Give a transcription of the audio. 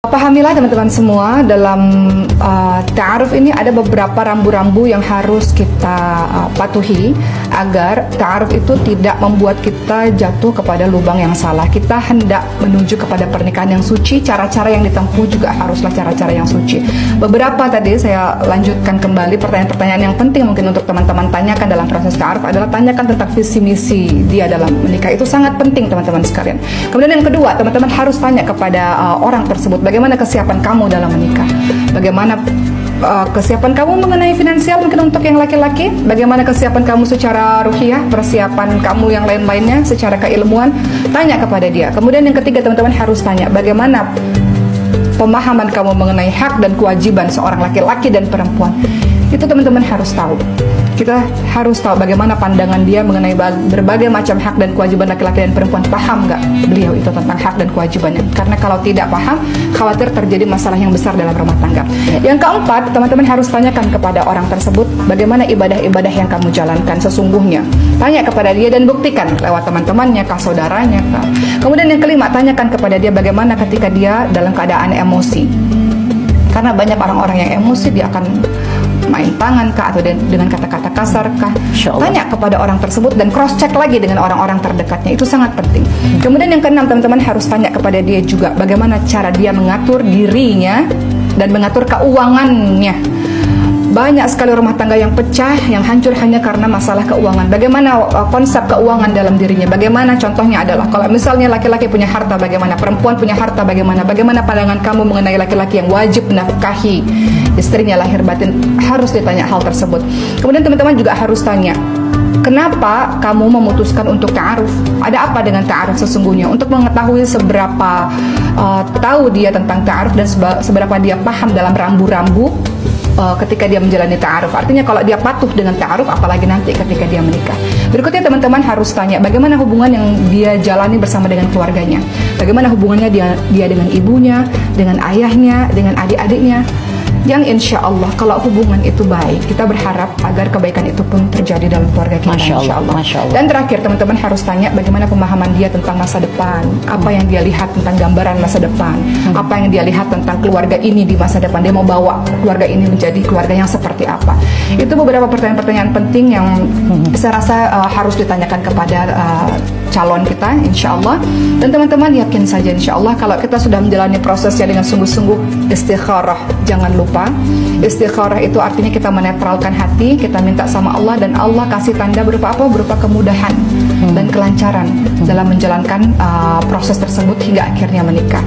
Pahamilah teman-teman semua, dalam ta'aruf ini ada beberapa rambu-rambu yang harus kita patuhi agar ta'aruf itu tidak membuat kita jatuh kepada lubang yang salah. Kita hendak menuju kepada pernikahan yang suci, cara-cara yang ditempuh juga haruslah cara-cara yang suci. Beberapa tadi saya lanjutkan kembali pertanyaan-pertanyaan yang penting mungkin untuk teman-teman tanyakan dalam proses ta'aruf adalah tanyakan tentang visi misi dia dalam menikah. Itu sangat penting teman-teman sekalian. Kemudian yang kedua, teman-teman harus tanya kepada orang tersebut, bagaimana kesiapan kamu dalam menikah? Bagaimana kesiapan kamu mengenai finansial mungkin untuk yang laki-laki? Bagaimana kesiapan kamu secara ruhiyah, persiapan kamu yang lain-lainnya secara keilmuan? Tanya kepada dia. Kemudian yang ketiga, teman-teman harus tanya bagaimana pemahaman kamu mengenai hak dan kewajiban seorang laki-laki dan perempuan. Itu teman-teman harus tahu. Kita harus tahu bagaimana pandangan dia mengenai berbagai macam hak dan kewajiban laki-laki dan perempuan. Paham nggak beliau itu tentang hak dan kewajibannya? Karena kalau tidak paham, khawatir terjadi masalah yang besar dalam rumah tangga. Yang keempat, teman-teman harus tanyakan kepada orang tersebut bagaimana ibadah-ibadah yang kamu jalankan sesungguhnya. Tanya kepada dia dan buktikan lewat teman-temannya, kah, saudaranya, kah. Kemudian yang kelima, tanyakan kepada dia bagaimana ketika dia dalam keadaan emosi. Karena banyak orang-orang yang emosi, dia akan main tangan kah atau dengan kata-kata kasar kah. Tanya kepada orang tersebut dan cross check lagi dengan orang-orang terdekatnya. Itu sangat penting. Kemudian yang keenam, teman-teman harus tanya kepada dia juga bagaimana cara dia mengatur dirinya dan mengatur keuangannya. Banyak sekali rumah tangga yang pecah, yang hancur hanya karena masalah keuangan. Bagaimana konsep keuangan dalam dirinya? Bagaimana contohnya adalah kalau misalnya laki-laki punya harta, bagaimana perempuan punya harta, bagaimana pandangan kamu mengenai laki-laki yang wajib menafkahi istrinya lahir batin? Harus ditanya hal tersebut. Kemudian teman-teman juga harus tanya, kenapa kamu memutuskan untuk ta'aruf? Ada apa dengan ta'aruf sesungguhnya? Untuk mengetahui seberapa tahu dia tentang ta'aruf dan seberapa dia paham dalam rambu-rambu ketika dia menjalani ta'aruf. Artinya kalau dia patuh dengan ta'aruf, apalagi nanti ketika dia menikah. Berikutnya teman-teman harus tanya bagaimana hubungan yang dia jalani bersama dengan keluarganya. Bagaimana hubungannya dia dengan ibunya, dengan ayahnya, dengan adik-adiknya. Yang insya Allah kalau hubungan itu baik, kita berharap agar kebaikan itu pun terjadi dalam keluarga kita, insya Allah. Dan terakhir, teman-teman harus tanya bagaimana pemahaman dia tentang masa depan, apa yang dia lihat tentang gambaran masa depan, apa yang dia lihat tentang keluarga ini di masa depan, dia mau bawa keluarga ini menjadi keluarga yang seperti apa. Itu beberapa pertanyaan-pertanyaan penting yang saya rasa harus ditanyakan kepada calon kita, insya Allah. Dan teman-teman yakin saja insya Allah kalau kita sudah menjalani prosesnya dengan sungguh-sungguh, istikharah, jangan lupa. Istikharah itu artinya kita menetralkan hati, kita minta sama Allah dan Allah kasih tanda berupa apa? Berupa kemudahan dan kelancaran dalam menjalankan proses tersebut hingga akhirnya menikah.